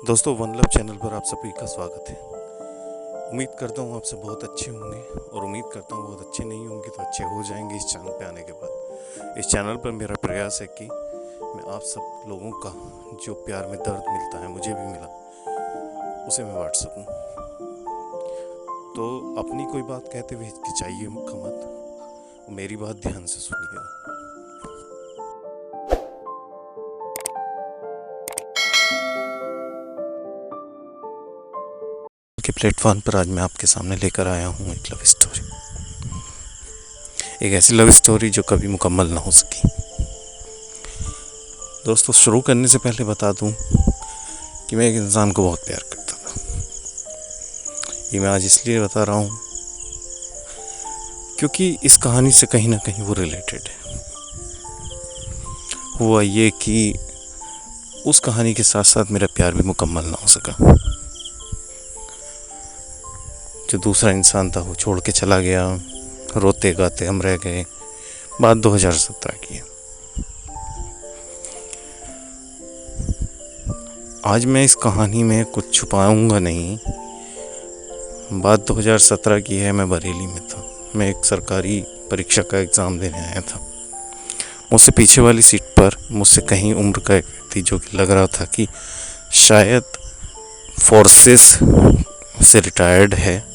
दोस्तों, one love channel पर आप सभी का स्वागत है। उम्मीद करता हूँ आप सब बहुत अच्छे होंगे और उम्मीद करता हूँ बहुत अच्छे नहीं होंगे तो अच्छे हो जाएंगे इस चैनल पे आने के बाद। इस चैनल पर मेरा प्रयास है कि मैं आप सब लोगों का जो प्यार में दर्द मिलता है, मुझे भी मिला, उसे मैं बांट सकूँ। तो अपनी कोई बात कहते हुए हिचकिचाइए मत, मेरी बात ध्यान से सुनिएगा। के प्लेटफॉर्म पर आज मैं आपके सामने लेकर आया हूँ एक लव स्टोरी, एक ऐसी लव स्टोरी जो कभी मुकम्मल ना हो सकी। दोस्तों, शुरू करने से पहले बता दूं कि मैं एक इंसान को बहुत प्यार करता था। ये मैं आज इसलिए बता रहा हूँ क्योंकि इस कहानी से कहीं ना कहीं वो रिलेटेड है। हुआ ये कि उस कहानी के साथ साथ मेरा प्यार भी मुकम्मल ना हो सका। जो दूसरा इंसान था वो छोड़ के चला गया, रोते गाते हम रह गए। बात 2017 की है। आज मैं इस कहानी में कुछ छुपाऊंगा नहीं। बात 2017 की है। मैं बरेली में था। मैं एक सरकारी परीक्षा का एग्ज़ाम देने आया था। मुझसे पीछे वाली सीट पर मुझसे कहीं उम्र का एक व्यक्ति, जो कि लग रहा था कि शायद फोर्सेस से रिटायर्ड है,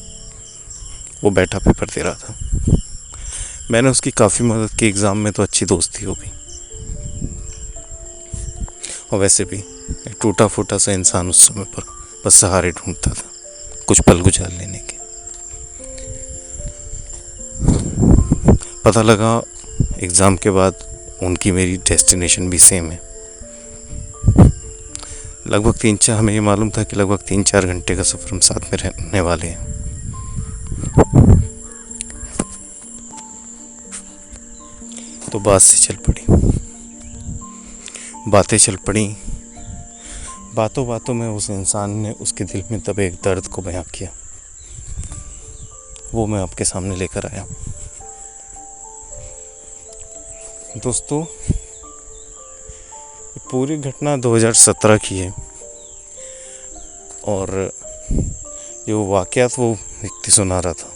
वो बैठा पेपर दे रहा था। मैंने उसकी काफ़ी मदद की। एग्ज़ाम में तो अच्छी दोस्ती हो गई। और वैसे भी एक टूटा फूटा सा इंसान उस समय पर बस सहारे ढूंढता था कुछ पल गुजार लेने के। पता लगा एग्ज़ाम के बाद उनकी मेरी डेस्टिनेशन भी सेम है। लगभग हमें ये मालूम था कि लगभग 3-4 घंटे का सफ़र हम साथ में रहने वाले हैं। तो बातें चल पड़ी। बातों बातों में उस इंसान ने उसके दिल में दबे एक दर्द को बयां किया। वो मैं आपके सामने लेकर आया। दोस्तों, पूरी घटना 2017 की है और जो वाक़यात वो व्यक्ति सुना रहा था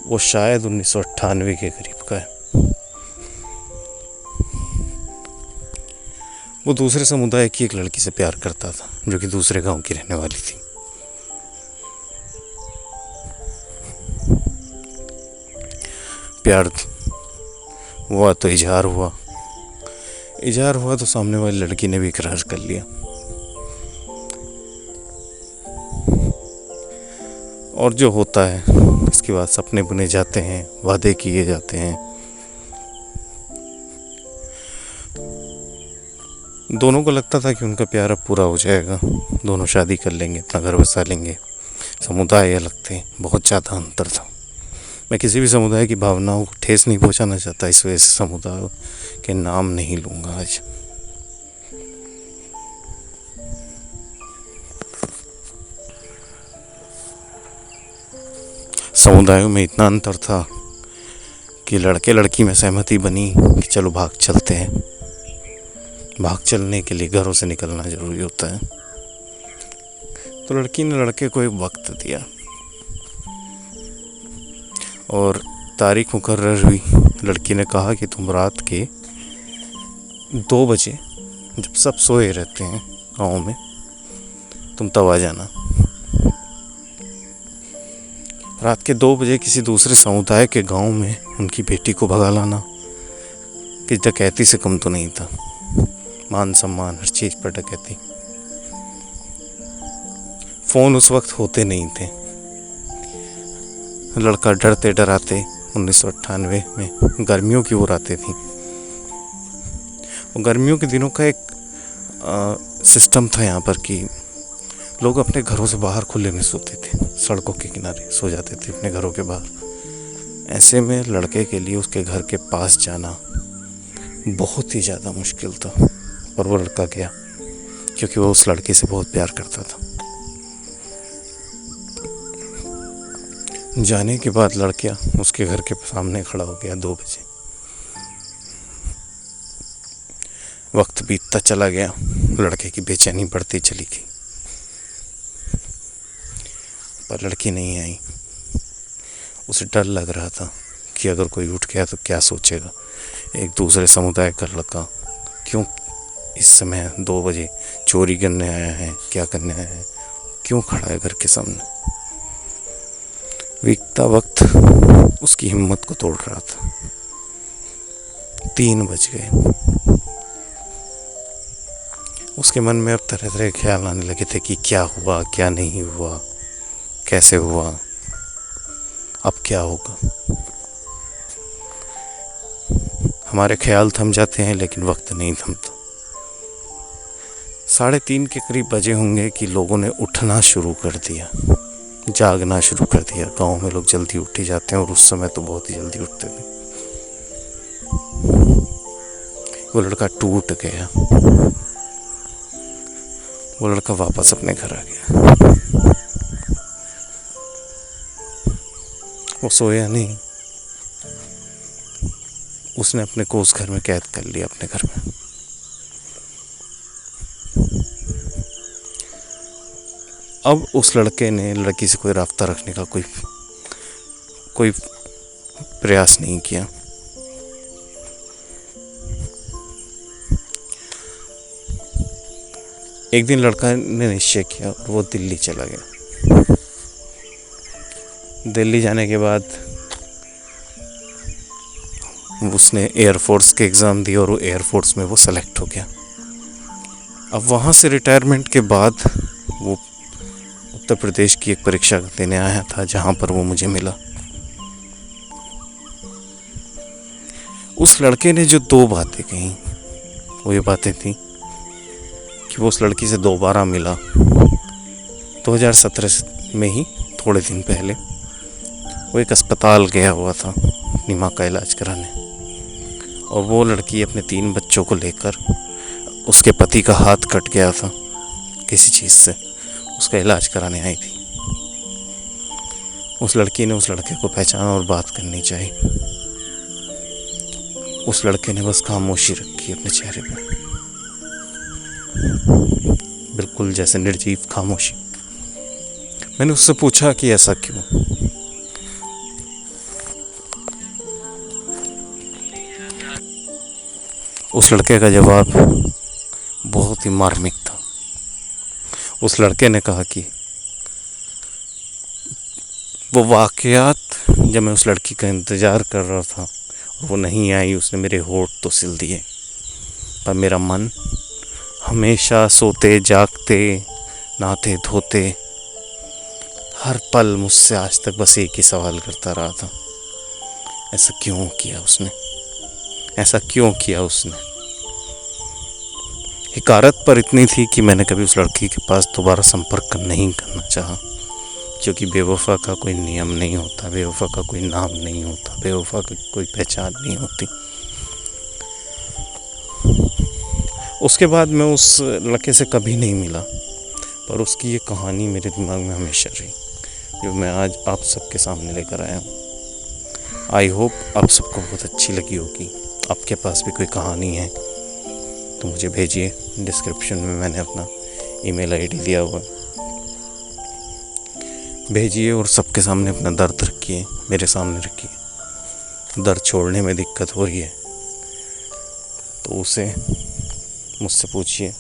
वो शायद 1998 के करीब का है। वो दूसरे समुदाय की एक लड़की से प्यार करता था, जो कि दूसरे गांव की रहने वाली थी। प्यार हुआ तो इजहार हुआ तो सामने वाली लड़की ने भी इकरार कर लिया। और जो होता है इसके बाद सपने बुने जाते हैं, वादे किए जाते हैं। दोनों को लगता था कि उनका प्यार अब पूरा हो जाएगा, दोनों शादी कर लेंगे, अपना घर बसा लेंगे। समुदाय अलग थे, बहुत ज़्यादा अंतर था। मैं किसी भी समुदाय की भावनाओं को ठेस नहीं पहुंचाना चाहता, इस वजह से समुदाय के नाम नहीं लूँगा आज। समुदायों में इतना अंतर था कि लड़के लड़की में सहमति बनी कि चलो भाग चलते हैं। भाग चलने के लिए घरों से निकलना ज़रूरी होता है। तो लड़की ने लड़के को एक वक्त दिया और तारीख मुकर्रर हुई। लड़की ने कहा कि तुम रात के 2 बजे, जब सब सोए रहते हैं गाँव में, तुम तब आ जाना। रात के 2 बजे किसी दूसरे समुदाय के गांव में उनकी बेटी को भगा लाना कि डकैती से कम तो नहीं था। मान सम्मान हर चीज़ पर डकैती। फ़ोन उस वक्त होते नहीं थे। लड़का डरते डराते 1998 में गर्मियों की वो रातें थी। और गर्मियों के दिनों का एक सिस्टम था यहाँ पर कि लोग अपने घरों से बाहर खुले में सोते थे, सड़कों के किनारे सो जाते थे अपने घरों के बाहर। ऐसे में लड़के के लिए उसके घर के पास जाना बहुत ही ज़्यादा मुश्किल था। और वो लड़का गया क्योंकि वो उस लड़की से बहुत प्यार करता था। जाने के बाद लड़कियां उसके घर के सामने खड़ा हो गया 2 बजे। वक्त बीतता चला गया, लड़के की बेचैनी बढ़ती चली गई, पर लड़की नहीं आई। उसे डर लग रहा था कि अगर कोई उठ गया तो क्या सोचेगा। एक दूसरे समुदाय का लड़का क्यों इस समय 2 बजे चोरी करने आया है, क्या करने आया है, क्यों खड़ा है घर के सामने। बीतता वक्त उसकी हिम्मत को तोड़ रहा था। 3 बज गए। उसके मन में अब तरह तरह के ख्याल आने लगे थे कि क्या हुआ, क्या नहीं हुआ, कैसे हुआ, अब क्या होगा। हमारे ख्याल थम जाते हैं लेकिन वक्त नहीं थमता। 3:30 के करीब बजे होंगे कि लोगों ने उठना शुरू कर दिया, जागना शुरू कर दिया। गांव में लोग जल्दी उठ ही जाते हैं और उस समय तो बहुत ही जल्दी उठते थे। वो लड़का टूट गया। वो लड़का वापस अपने घर आ गया। वो सोया नहीं, उसने अपने को उस घर में कैद कर लिया, अपने घर में। अब उस लड़के ने लड़की से कोई राब्ता रखने का कोई प्रयास नहीं किया। एक दिन लड़का ने निश्चय किया और वो दिल्ली चला गया। दिल्ली जाने के बाद उसने एयरफोर्स के एग्ज़ाम दिए और वो एयरफोर्स में वो सेलेक्ट हो गया। अब वहाँ से रिटायरमेंट के बाद वो उत्तर प्रदेश की एक परीक्षा देने आया था, जहाँ पर वो मुझे मिला। उस लड़के ने जो 2 बातें कही, वो ये बातें थी कि वो उस लड़की से दोबारा मिला 2017 में ही, थोड़े दिन पहले। वो एक अस्पताल गया हुआ था अपनी माँ का इलाज कराने, और वो लड़की अपने 3 बच्चों को लेकर, उसके पति का हाथ कट गया था किसी चीज़ से, उसका इलाज कराने आई थी। उस लड़की ने उस लड़के को पहचाना और बात करनी चाहिए। उस लड़के ने बस खामोशी रखी अपने चेहरे पे, बिल्कुल जैसे निर्जीव खामोशी। मैंने उससे पूछा कि ऐसा क्यों। उस लड़के का जवाब बहुत ही मार्मिक था। उस लड़के ने कहा कि वो वाक़यात जब मैं उस लड़की का इंतज़ार कर रहा था और वो नहीं आई, उसने मेरे होठ तो सिल दिए, पर मेरा मन हमेशा सोते जागते, नहाते धोते, हर पल मुझसे आज तक बस एक ही सवाल करता रहा था, ऐसा क्यों किया उसने, ऐसा क्यों किया उसने। हिकारत पर इतनी थी कि मैंने कभी उस लड़की के पास दोबारा संपर्क नहीं करना चाहा, क्योंकि बेवफा का कोई नियम नहीं होता, बेवफा का कोई नाम नहीं होता, बेवफा की कोई पहचान नहीं होती। उसके बाद मैं उस लड़के से कभी नहीं मिला, पर उसकी ये कहानी मेरे दिमाग में हमेशा रही, जो मैं आज आप सबके सामने लेकर आया हूँ। आई होप आप सबको बहुत अच्छी लगी होगी। आपके पास भी कोई कहानी है तो मुझे भेजिए। डिस्क्रिप्शन में मैंने अपना ईमेल आईडी दिया हुआ, भेजिए और सबके सामने अपना दर्द रखिए, मेरे सामने रखिए। दर्द छोड़ने में दिक्कत हो रही है तो उसे मुझसे पूछिए।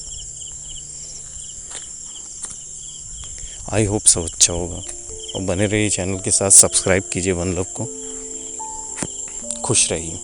आई होप सब अच्छा होगा, और बने रहिए चैनल के साथ, सब्सक्राइब कीजिए वन लव को। खुश रहिए।